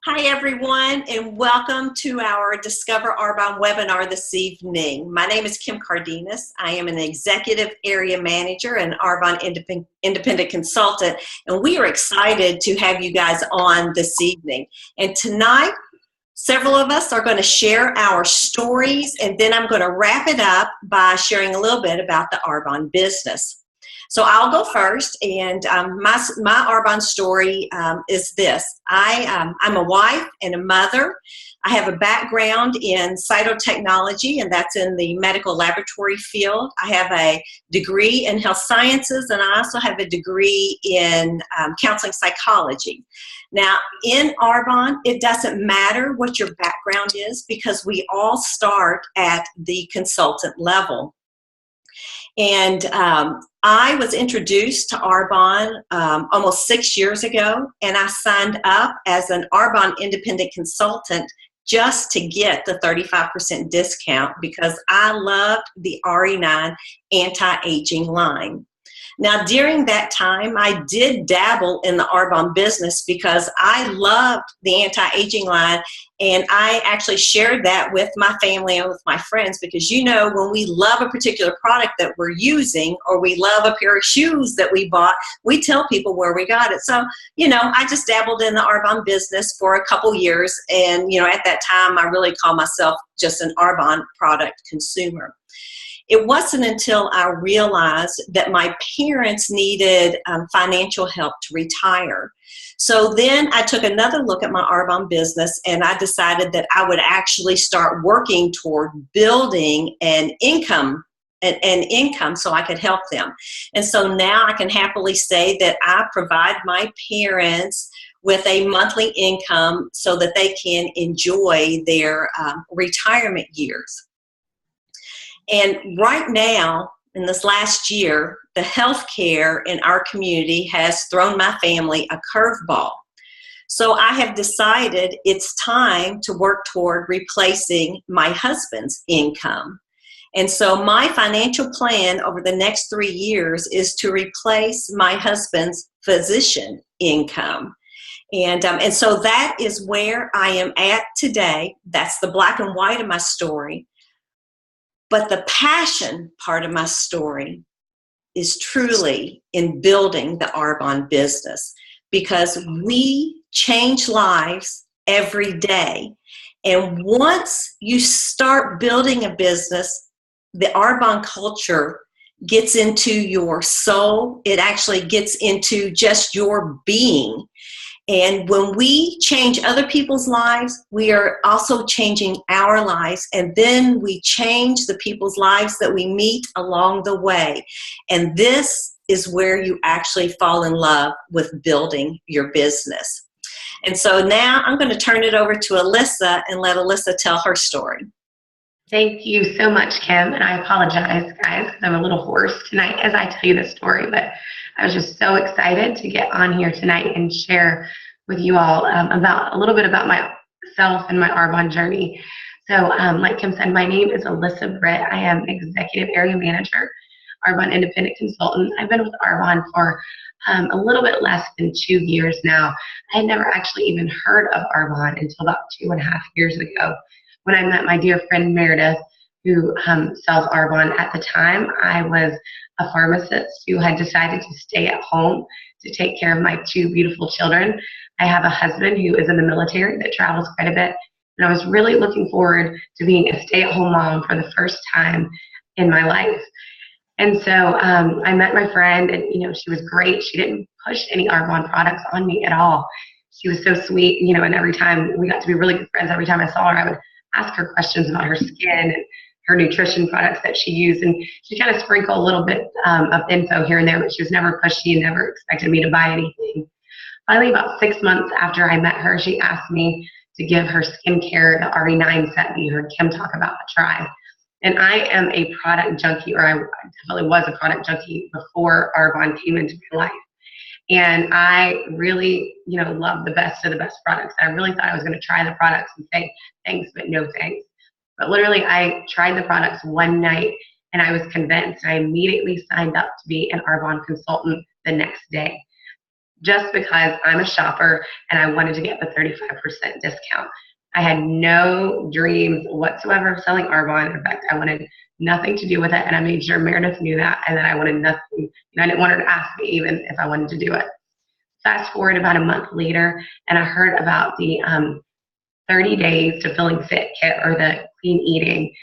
Hi, everyone, and welcome to our Discover Arbonne webinar this evening. My name is Kim Cardenas. I am an Executive Area Manager and Arbonne Independent Consultant, and we are excited to have you guys on this evening. And tonight, several of us are going to share our stories, and then I'm going to wrap it up by sharing a little bit about the Arbonne business. So I'll go first, and my Arbonne story is this. I'm a wife and a mother. I have a background in cytotechnology, and that's in the medical laboratory field. I have a degree in health sciences, and I also have a degree in counseling psychology. Now, in Arbonne, it doesn't matter what your background is because we all start at the consultant level. And I was introduced to Arbonne almost 6 years ago, and I signed up as an Arbonne independent consultant just to get the 35% discount because I loved the RE9 anti-aging line. Now, during that time, I did dabble in the Arbonne business because I loved the anti-aging line, and I actually shared that with my family and with my friends because, you know, when we love a particular product that we're using or we love a pair of shoes that we bought, we tell people where we got it. So, you know, I just dabbled in the Arbonne business for a couple years, and, you know, at that time, I really called myself just an Arbonne product consumer. It wasn't until I realized that my parents needed financial help to retire. So then I took another look at my Arbonne business, and I decided that I would actually start working toward building an income so I could help them. And so now I can happily say that I provide my parents with a monthly income so that they can enjoy their retirement years. And right now, in this last year, the healthcare in our community has thrown my family a curveball. So I have decided it's time to work toward replacing my husband's income. And so my financial plan over the next 3 years is to replace my husband's physician income. And so that is where I am at today. That's the black and white of my story. But the passion part of my story is truly in building the Arbonne business because we change lives every day. And once you start building a business, the Arbonne culture gets into your soul. It actually gets into just your being. And when we change other people's lives, we are also changing our lives. And then we change the people's lives that we meet along the way. And this is where you actually fall in love with building your business. And so now I'm going to turn it over to Alyssa and let Alyssa tell her story. Thank you so much, Kim. And I apologize, guys, because I'm a little hoarse tonight as I tell you this story. But I was just so excited to get on here tonight and share with you all about a little bit about myself and my Arbonne journey. So like Kim said, my name is Alyssa Britt. I am Executive Area Manager, Arbonne Independent Consultant. I've been with Arbonne for a little bit less than 2 years now. I had never actually even heard of Arbonne until about 2.5 years ago when I met my dear friend Meredith, who sells Arbonne. At the time, I was a pharmacist who had decided to stay at home to take care of my 2 beautiful children. I have a husband who is in the military that travels quite a bit, and I was really looking forward to being a stay-at-home mom for the first time in my life. And so I met my friend, and you know, she was great. She didn't push any Arbonne products on me at all. She was so sweet, you know, and every time we got to be really good friends, every time I saw her, I would ask her questions about her skin and her nutrition products that she used, and she kind of sprinkled a little bit of info here and there, but she was never pushy and never expected me to buy anything. Finally, about 6 months after I met her, she asked me to give her skincare, the RE9 set that you heard Kim talk about, a try. And I am a product junkie, or I definitely was a product junkie before Arbonne came into my life. And I really, you know, love the best of the best products. I really thought I was going to try the products and say thanks, but no thanks. But literally, I tried the products one night, and I was convinced. I immediately signed up to be an Arbonne consultant the next day. just because I'm a shopper and I wanted to get the 35% discount. I had no dreams whatsoever of selling Arbonne. In fact, I wanted nothing to do with it, and I made sure Meredith knew that, and then I wanted nothing. I didn't want her to ask me even if I wanted to do it. Fast forward about a month later, and I heard about the 30 days to feeling fit kit, or the clean eating.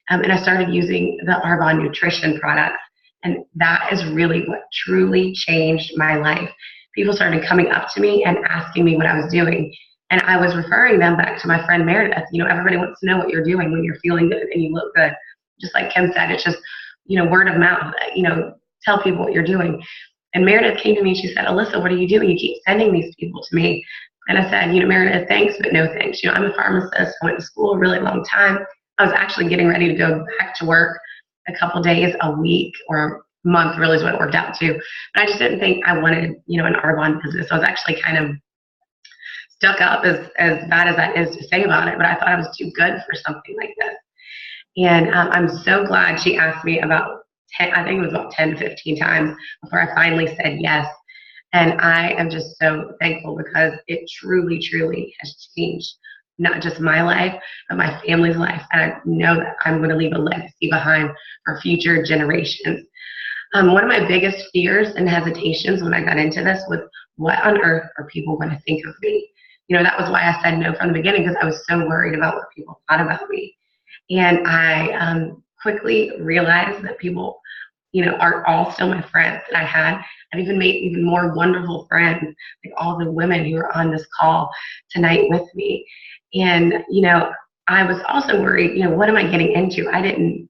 And I started using the Arbonne nutrition products. And that is really what truly changed my life. People started coming up to me and asking me what I was doing. And I was referring them back to my friend Meredith. Everybody wants to know what you're doing when you're feeling good and you look good. Just like Kim said, it's just, word of mouth, tell people what you're doing. And Meredith came to me and she said, Alyssa, what are you doing? You keep sending these people to me. And I said, Meredith, thanks, but no thanks. I'm a pharmacist. I went to school a really long time. I was actually getting ready to go back to work a couple days a week, or a month really is what it worked out to. But I just didn't think I wanted, an Arbonne business. I was actually kind of stuck up, as bad as that is to say about it, but I thought I was too good for something like this. And I'm so glad she asked me about 10, I think it was about 10, 15 times before I finally said yes. And I am just so thankful, because it truly, truly has changed not just my life, but my family's life. And I know that I'm going to leave a legacy behind for future generations. One of my biggest fears and hesitations when I got into this was, what on earth are people going to think of me? That was why I said no from the beginning, because I was so worried about what people thought about me. And I quickly realized that people, are all still my friends that I had. I've even made even more wonderful friends, like all the women who are on this call tonight with me. And, I was also worried, what am I getting into? I didn't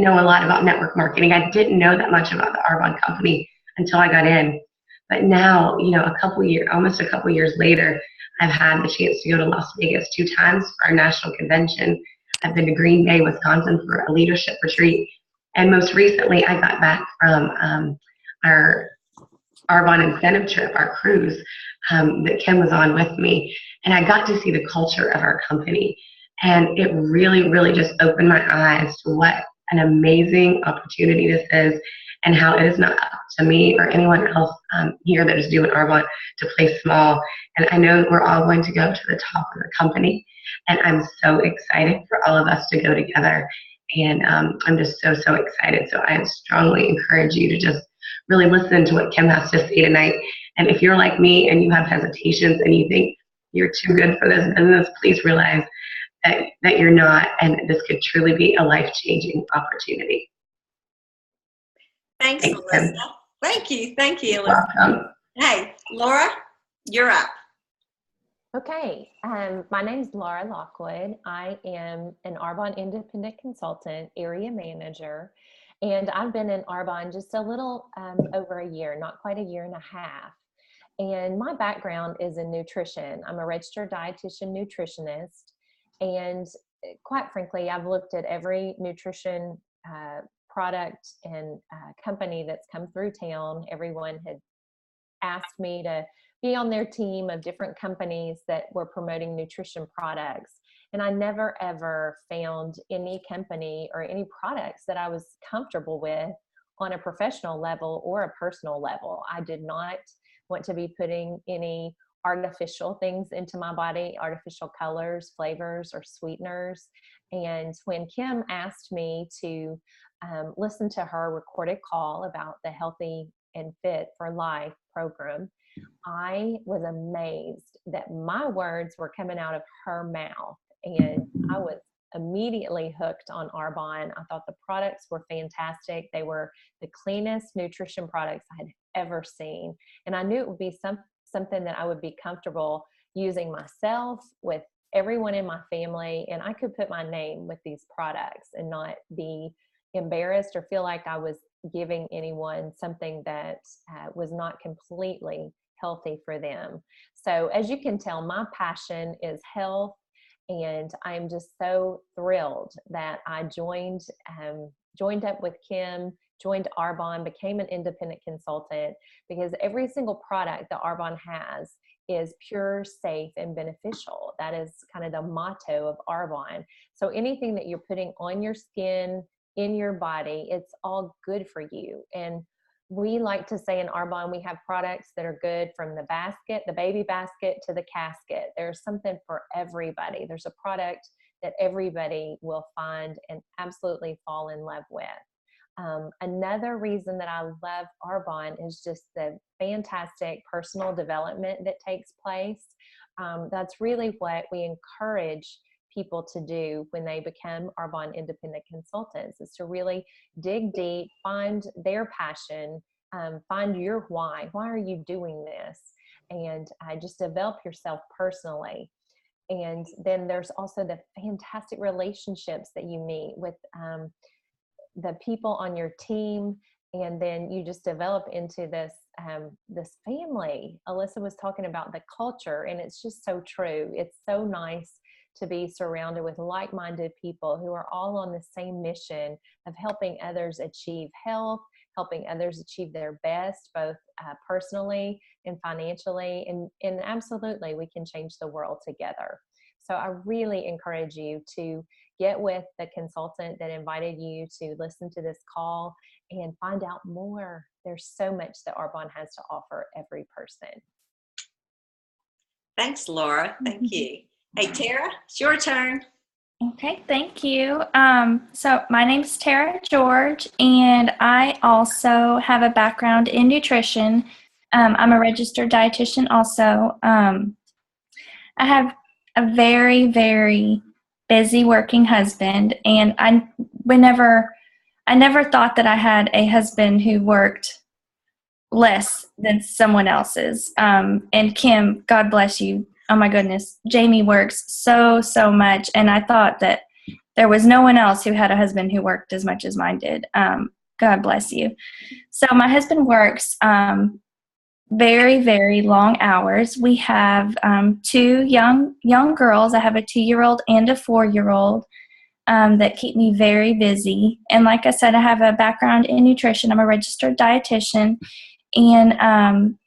know a lot about network marketing. I didn't know that much about the Arbonne company until I got in. But now, almost a couple years later, I've had the chance to go to Las Vegas 2 times for our national convention. I've been to Green Bay, Wisconsin for a leadership retreat. And most recently, I got back from our Arbonne incentive trip, our cruise that Kim was on with me. And I got to see the culture of our company. And it really, really just opened my eyes to what an amazing opportunity this is, and how it is not up to me or anyone else here that is doing Arbonne to play small. And I know we're all going to go to the top of the company. And I'm so excited for all of us to go together. And I'm just so, so excited. So I strongly encourage you to just really listen to what Kim has to say tonight. And if you're like me and you have hesitations and you think you're too good for this business, please realize that you're not, and this could truly be a life-changing opportunity. Thanks, Alyssa. Kim. Thank you, Alyssa. Welcome. Hey, Laura, you're up. Okay, my name is Laura Lockwood. I am an Arbonne independent consultant, area manager, and I've been in Arbonne just a little over a year, not quite a year and a half. And my background is in nutrition. I'm a registered dietitian nutritionist, and quite frankly, I've looked at every nutrition product and company that's come through town. Everyone had asked me to be on their team of different companies that were promoting nutrition products. And I never ever found any company or any products that I was comfortable with on a professional level or a personal level. I did not want to be putting any artificial things into my body, artificial colors, flavors, or sweeteners. And when Kim asked me to listen to her recorded call about the Healthy and Fit for Life program, I was amazed that my words were coming out of her mouth, and I was immediately hooked on Arbonne. I thought the products were fantastic. They were the cleanest nutrition products I had ever seen, and I knew it would be something that I would be comfortable using myself, with everyone in my family, and I could put my name with these products and not be embarrassed or feel like I was giving anyone something that was not completely healthy for them. So as you can tell, my passion is health, and I'm just so thrilled that I joined up with Kim, joined Arbonne, became an independent consultant, because every single product that Arbonne has is pure, safe, and beneficial. That is kind of the motto of Arbonne. So anything that you're putting on your skin, in your body, it's all good for you. And we like to say in Arbonne, we have products that are good from the basket, the baby basket, to the casket. There's something for everybody. There's a product that everybody will find and absolutely fall in love with. Another reason that I love Arbonne is just the fantastic personal development that takes place. That's really what we encourage people to do when they become Arbonne independent consultants, is to really dig deep, find their passion, find your why. Why are you doing this? And just develop yourself personally. And then there's also the fantastic relationships that you meet with the people on your team, and then you just develop into this family. Alyssa was talking about the culture, and it's just so true. It's so nice to be surrounded with like-minded people who are all on the same mission of helping others achieve health, helping others achieve their best, both personally and financially, and absolutely we can change the world together. So I really encourage you to get with the consultant that invited you to listen to this call and find out more. There's so much that Arbonne has to offer every person. Thanks, Laura. Thank you. Hey, Tara, it's your turn. Okay, thank you. So my name's Tara George, and I also have a background in nutrition. I'm a registered dietitian also. I have a very, very busy working husband, and I never thought that I had a husband who worked less than someone else's. And Kim, God bless you. Oh my goodness, Jamie works so much, and I thought that there was no one else who had a husband who worked as much as mine did. God bless you. So my husband works very, very long hours. We have two young girls. I have a 2-year-old and a 4-year-old that keep me very busy. And like I said, I have a background in nutrition. I'm a registered dietitian, and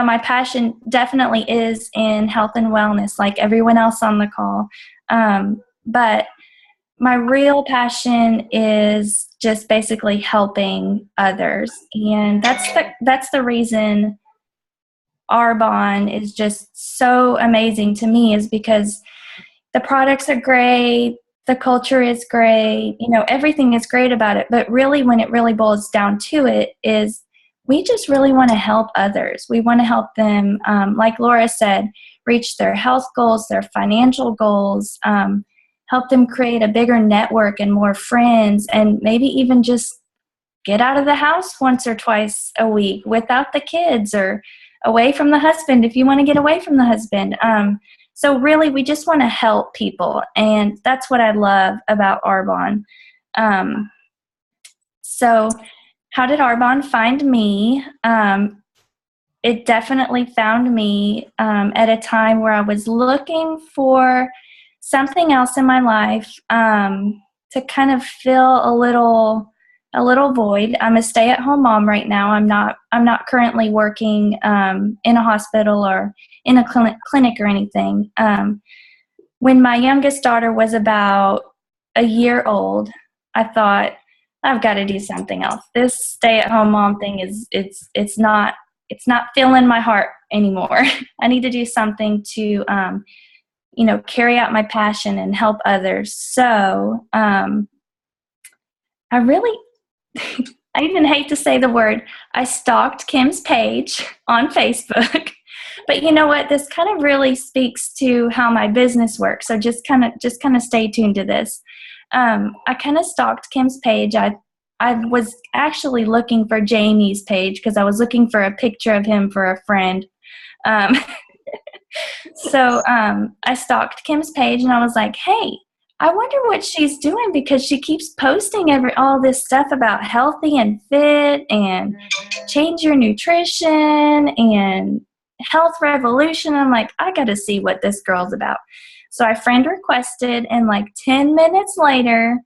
my passion definitely is in health and wellness, like everyone else on the call. But my real passion is just basically helping others. And that's the reason Arbonne is just so amazing to me, is because the products are great, the culture is great, everything is great about it. But really, when it really boils down to it, is we just really want to help others. We want to help them, like Laura said, reach their health goals, their financial goals, help them create a bigger network and more friends, and maybe even just get out of the house once or twice a week without the kids, or away from the husband if you want to get away from the husband. So really, we just want to help people, and that's what I love about Arbonne. So how did Arbonne find me? It definitely found me at a time where I was looking for something else in my life to kind of fill a little void. I'm a stay-at-home mom right now. I'm not currently working in a hospital or in a clinic or anything. When my youngest daughter was about a year old, I thought, I've got to do something else. This stay-at-home mom thing it's not filling my heart anymore. I need to do something to carry out my passion and help others. So I really I even hate to say the word, I stalked Kim's page on Facebook. But you know what? This kind of really speaks to how my business works. So just kind of stay tuned to this. I kind of stalked Kim's page. I was actually looking for Jamie's page because I was looking for a picture of him for a friend. So I stalked Kim's page, and I was like, hey, I wonder what she's doing, because she keeps posting all this stuff about healthy and fit and change your nutrition and health revolution. I'm like, I got to see what this girl's about. So I friend requested, and like 10 minutes later,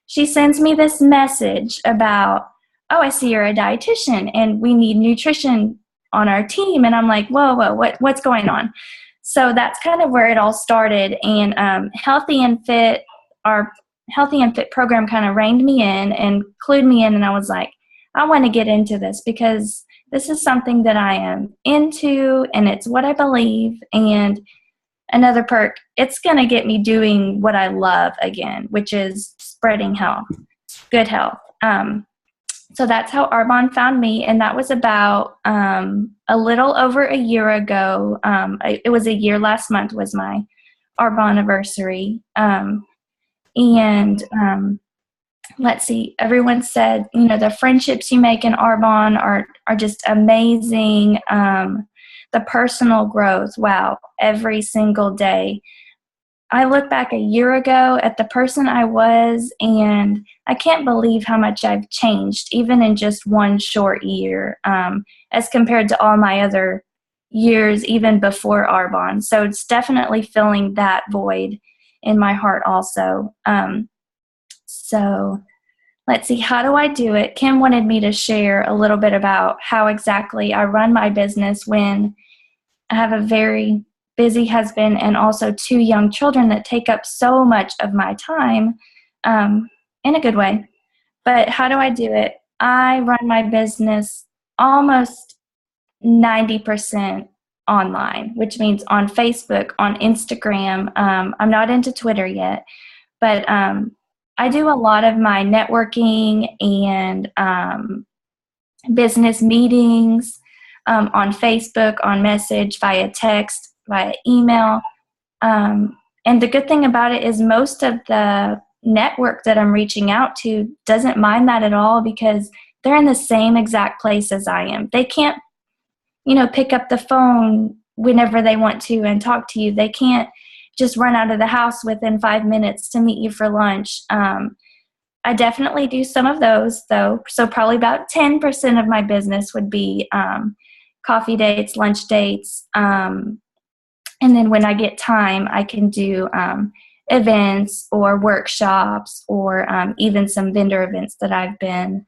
she sends me this message about, oh, I see you're a dietitian and we need nutrition on our team. And I'm like, whoa, what's going on? So that's kind of where it all started. And our Healthy and Fit program kind of reined me in and clued me in. And I was like, I want to get into this because this is something that I am into and it's what I believe. And another perk, it's going to get me doing what I love again, which is spreading health, good health. So that's how Arbonne found me, and that was about a little over a year ago. It was a year last month was my Arbonne anniversary. Let's see, everyone said, the friendships you make in Arbonne are just amazing. The personal growth, wow, every single day. I look back a year ago at the person I was, and I can't believe how much I've changed, even in just one short year, as compared to all my other years, even before Arbonne. So it's definitely filling that void in my heart also. So let's see, how do I do it? Kim wanted me to share a little bit about how exactly I run my business when I have a very busy husband and also 2 young children that take up so much of my time, in a good way. But how do I do it? I run my business almost 90% online, which means on Facebook, on Instagram. I'm not into Twitter yet, but I do a lot of my networking and business meetings on Facebook, on message, via text, via email. And the good thing about it is most of the network that I'm reaching out to doesn't mind that at all because they're in the same exact place as I am. They can't, pick up the phone whenever they want to and talk to you. They can't just run out of the house within 5 minutes to meet you for lunch. I definitely do some of those, though. So probably about 10% of my business would be coffee dates, lunch dates. And then when I get time, I can do events or workshops or even some vendor events that I've been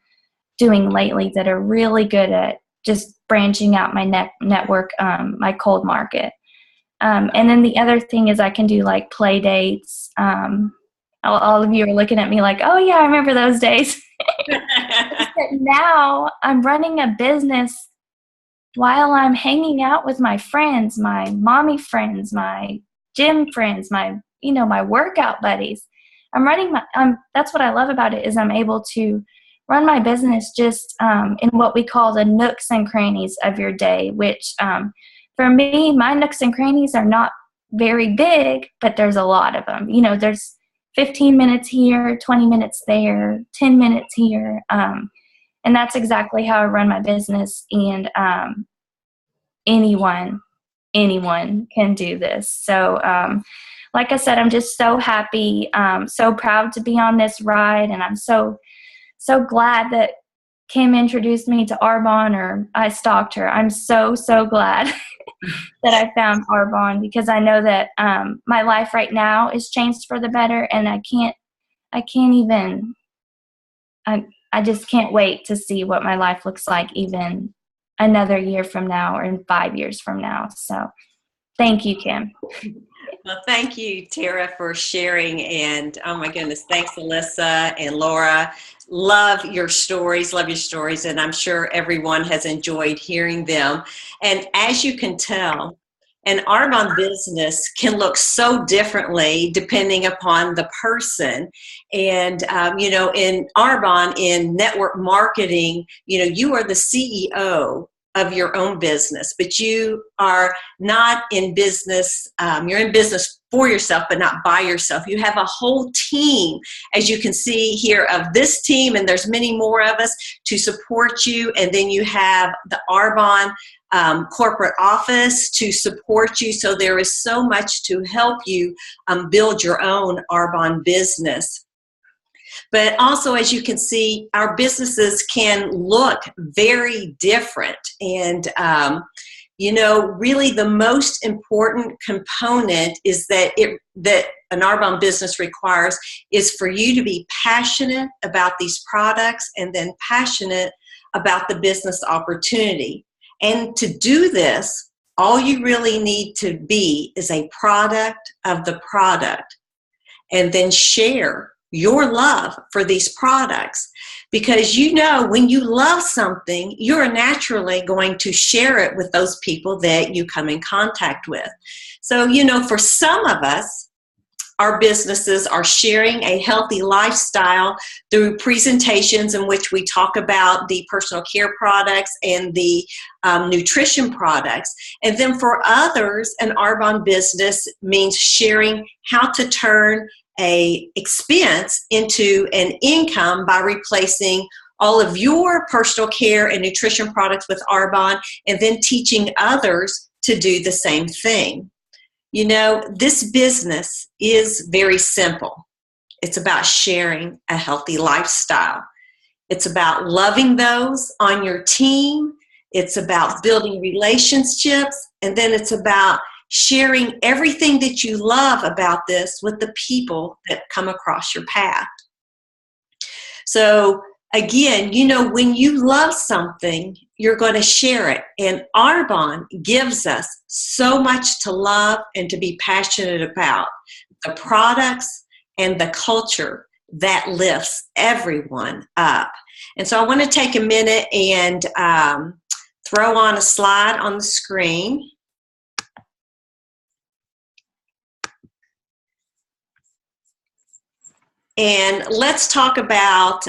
doing lately that are really good at just branching out my network, my cold market. And then the other thing is I can do like play dates. All of you are looking at me like, oh yeah, I remember those days. But now I'm running a business while I'm hanging out with my friends, my mommy friends, my gym friends, my workout buddies. That's what I love about it is I'm able to run my business just in what we call the nooks and crannies of your day, which for me, my nooks and crannies are not very big, but there's a lot of them. There's 15 minutes here, 20 minutes there, 10 minutes here. And that's exactly how I run my business. And anyone can do this. So like I said, I'm just so happy, so proud to be on this ride. And I'm so glad that Kim introduced me to Arbonne, or I stalked her. I'm so glad that I found Arbonne because I know that my life right now is changed for the better, and I just can't wait to see what my life looks like even another year from now or in 5 years from now. So thank you, Kim. Well, thank you, Tara, for sharing. And oh my goodness, thanks, Alyssa and Laura. Love your stories. And I'm sure everyone has enjoyed hearing them. And as you can tell, an Arbonne business can look so differently depending upon the person. And, in Arbonne, in network marketing, you are the CEO of your own business, but you are not in business. You're in business for yourself, but not by yourself. You have a whole team, as you can see here, of this team, and there's many more of us to support you. And then you have the Arbonne corporate office to support you. So there is so much to help you build your own Arbonne business. But also, as you can see, our businesses can look very different. And, really the most important component is that an Arbonne business requires is for you to be passionate about these products and then passionate about the business opportunity. And to do this, all you really need to be is a product of the product, and then share your love for these products. Because you know, when you love something, you're naturally going to share it with those people that you come in contact with. So, you know, for some of us, our businesses are sharing a healthy lifestyle through presentations in which we talk about the personal care products and the nutrition products. And then for others, an Arbonne business means sharing how to turn a expense into an income by replacing all of your personal care and nutrition products with Arbonne, and then teaching others to do the same thing. You know, this business is very simple. It's about sharing a healthy lifestyle. It's about loving those on your team. It's about building relationships. And then it's about sharing everything that you love about this with the people that come across your path. So again, you know, when you love something, you're going to share it. And Arbonne gives us so much to love and to be passionate about. The products and the culture that lifts everyone up. And so I want to take a minute and throw on a slide on the screen. And let's talk about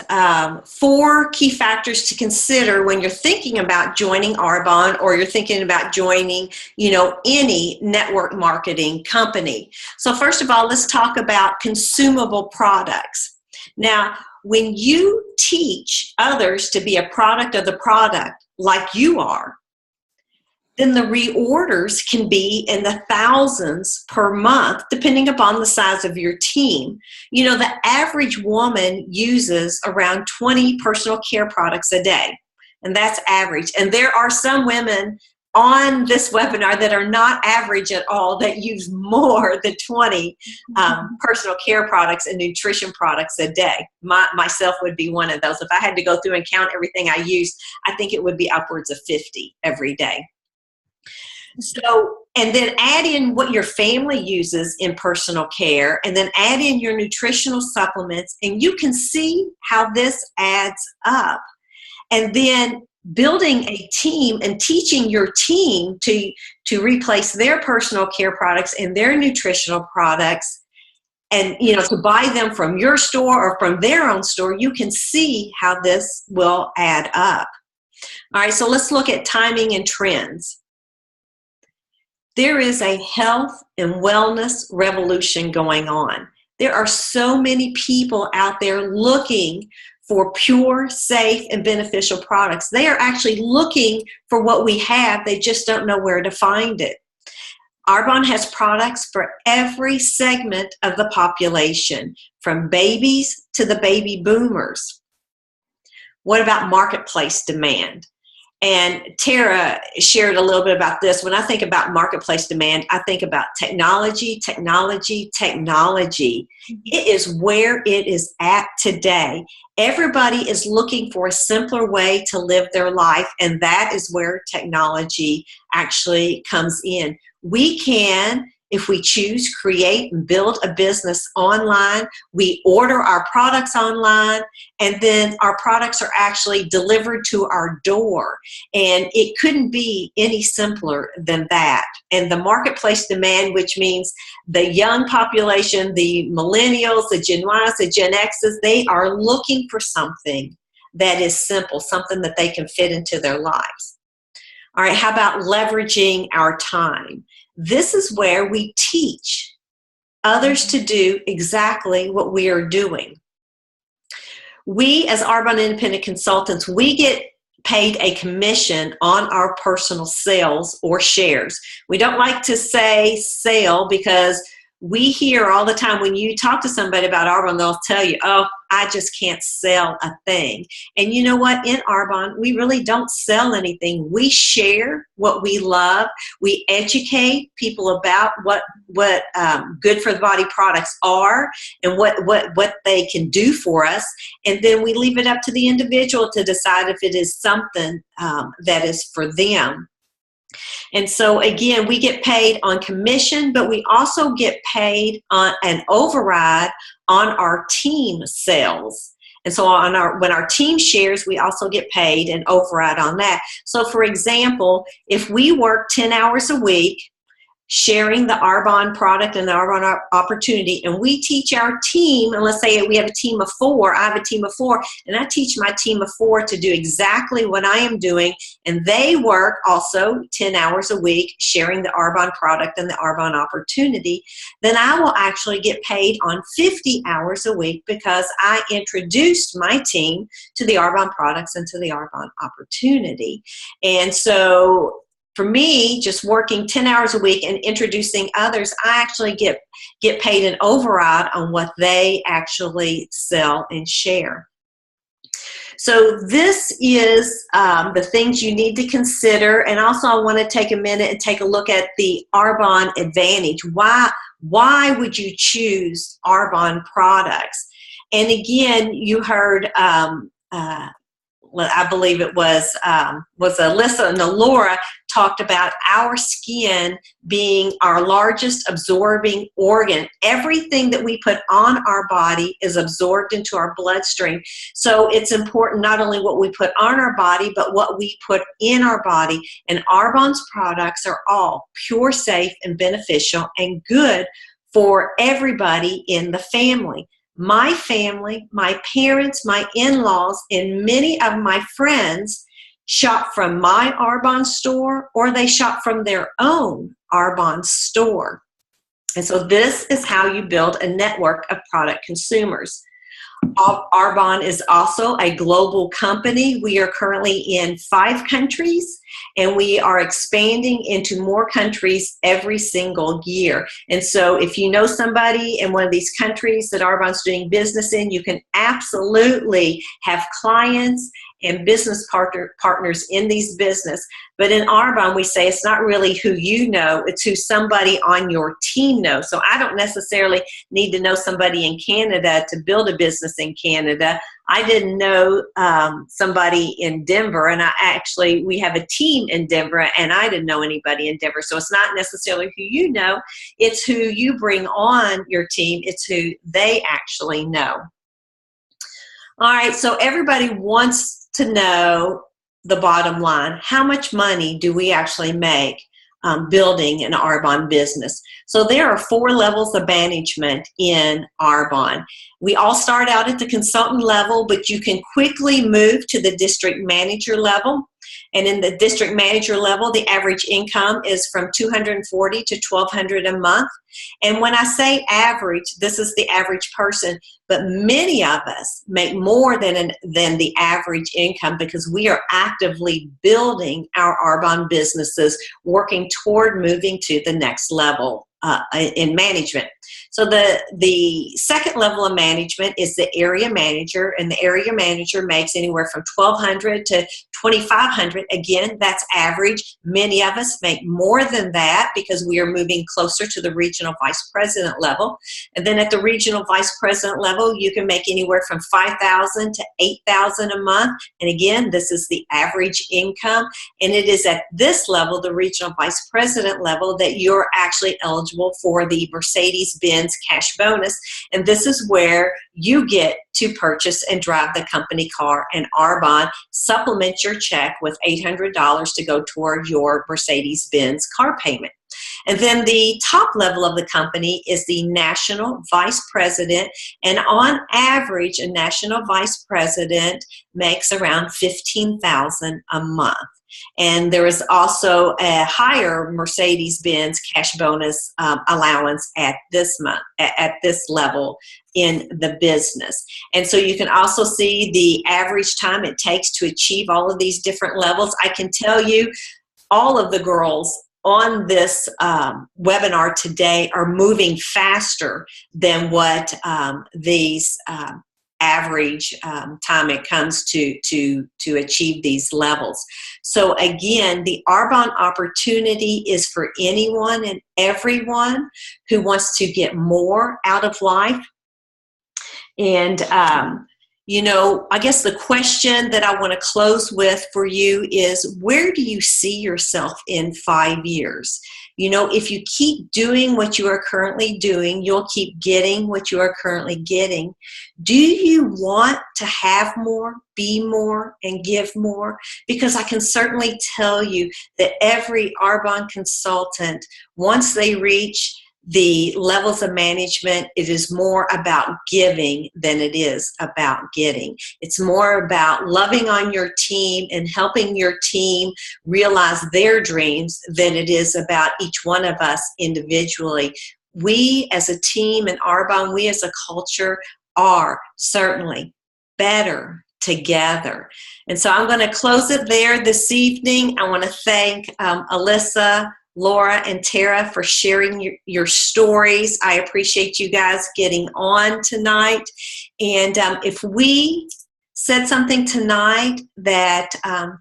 4 key factors to consider when you're thinking about joining Arbonne, or you're thinking about joining, you know, any network marketing company. So first of all, let's talk about consumable products. Now, when you teach others to be a product of the product like you are, then the reorders can be in the thousands per month, depending upon the size of your team. You know, the average woman uses around 20 personal care products a day, and that's average. And there are some women on this webinar that are not average at all, that use more than 20 personal care products and nutrition products a day. Myself would be one of those. If I had to go through and count everything I use, I think it would be upwards of 50 every day. So, and then add in what your family uses in personal care, and then add in your nutritional supplements, and you can see how this adds up. And then building a team and teaching your team to replace their personal care products and their nutritional products, and, you know, to buy them from your store or from their own store, you can see how this will add up. All right, so let's look at timing and trends. There is a health and wellness revolution going on. There are so many people out there looking for pure, safe, and beneficial products. They are actually looking for what we have. They just don't know where to find it. Arbonne has products for every segment of the population, from babies to the baby boomers. What about marketplace demand? And Tara shared a little bit about this. When I think about marketplace demand, I think about technology, technology, technology. It is where it is at today. Everybody is looking for a simpler way to live their life, and that is where technology actually comes in. We can, if we choose, create and build a business online. We order our products online, and then our products are actually delivered to our door. And it couldn't be any simpler than that. And the marketplace demand, which means the young population, the millennials, the Gen Ys, the Gen Xs, they are looking for something that is simple, something that they can fit into their lives. All right, how about leveraging our time? This is where we teach others to do exactly what we are doing. We, as Arbonne Independent Consultants, we get paid a commission on our personal sales or shares. We don't like to say sale, because we hear all the time when you talk to somebody about Arbonne, they'll tell you, oh, I just can't sell a thing. And you know what? In Arbonne, we really don't sell anything. We share what we love. We educate people about what good for the body products are and what they can do for us. And then we leave it up to the individual to decide if it is something that is for them. And so again, we get paid on commission, but we also get paid on an override on our team sales. And so when our team shares, we also get paid an override on that. So for example, if we work 10 hours a week, sharing the Arbonne product and the Arbonne opportunity, and we teach our team, and let's say we have a team of 4, I have a team of 4, and I teach my team of 4 to do exactly what I am doing, and they work also 10 hours a week sharing the Arbonne product and the Arbonne opportunity, then I will actually get paid on 50 hours a week because I introduced my team to the Arbonne products and to the Arbonne opportunity. And so for me, just working 10 hours a week and introducing others, I actually get paid an override on what they actually sell and share. So this is the things you need to consider. And also I want to take a minute and take a look at the Arbonne Advantage. Why would you choose Arbonne products? And again, you heard I believe it was Alyssa and Laura talked about our skin being our largest absorbing organ. Everything that we put on our body is absorbed into our bloodstream. So it's important not only what we put on our body, but what we put in our body. And Arbonne's products are all pure, safe, and beneficial and good for everybody in the family. My family, my parents, my in-laws, and many of my friends shop from my Arbonne store, or they shop from their own Arbonne store. And so this is how you build a network of product consumers. Arbonne is also a global company. We are currently in 5 countries, and we are expanding into more countries every single year. And so if you know somebody in one of these countries that Arbonne's doing business in, you can absolutely have clients and business partners in these business. But in Arbonne, we say it's not really who you know, it's who somebody on your team knows. So I don't necessarily need to know somebody in Canada to build a business in Canada. I didn't know somebody in Denver, and we have a team in Denver, and I didn't know anybody in Denver. So it's not necessarily who you know, it's who you bring on your team, it's who they actually know. All right, so everybody wants to know the bottom line. How much money do we actually make building an Arbonne business? So there are 4 levels of management in Arbonne. We all start out at the consultant level, but you can quickly move to the district manager level. And in the district manager level, the average income is from $240 to $1,200 a month. And when I say average, this is the average person, but many of us make more than the average income because we are actively building our Arbonne businesses, working toward moving to the next level in management. So the second level of management is the area manager, and the area manager makes anywhere from $1,200 to $2,500. Again, that's average. Many of us make more than that because we are moving closer to the regional vice president level. And then at the regional vice president level, you can make anywhere from $5,000 to $8,000 a month. And again, this is the average income. And it is at this level, the regional vice president level, that you're actually eligible for the Mercedes-Benz cash bonus. And this is where you get to purchase and drive the company car, and Arbonne supplements your check with $800 to go toward your Mercedes-Benz car payment. And then the top level of the company is the national vice president, and on average, a national vice president makes around $15,000 a month. And there is also a higher Mercedes-Benz cash bonus allowance at this level in the business. And so you can also see the average time it takes to achieve all of these different levels. I can tell you all of the girls on this webinar today are moving faster than what these average time it comes to achieve these levels. So again, the Arbonne opportunity is for anyone and everyone who wants to get more out of life. And you know, I guess the question that I want to close with for you is, where do you see yourself in 5 years? You know, if you keep doing what you are currently doing, you'll keep getting what you are currently getting. Do you want to have more, be more, and give more? Because I can certainly tell you that every Arbonne consultant, once they reach the levels of management, it is more about giving than it is about getting. It's more about loving on your team and helping your team realize their dreams than it is about each one of us individually. We as a team in Arbonne, we as a culture are certainly better together. And so I'm going to close it there this evening. I want to thank Alyssa, Laura, and Tara for sharing your stories. I appreciate you guys getting on tonight. And if we said something tonight that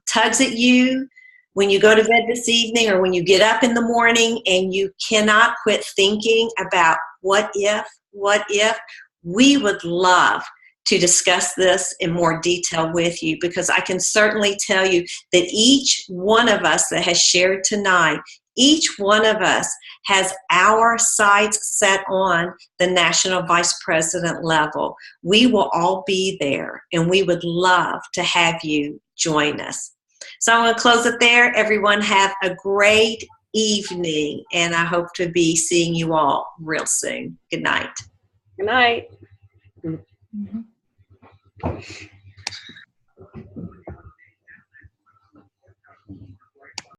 tugs at you when you go to bed this evening or when you get up in the morning and you cannot quit thinking about what if, we would love to discuss this in more detail with you, because I can certainly tell you that each one of us that has shared tonight, each one of us has our sights set on the national vice president level. We will all be there, and we would love to have you join us. So I'm going to close it there. Everyone have a great evening, and I hope to be seeing you all real soon. Good night. Good night. Mhm.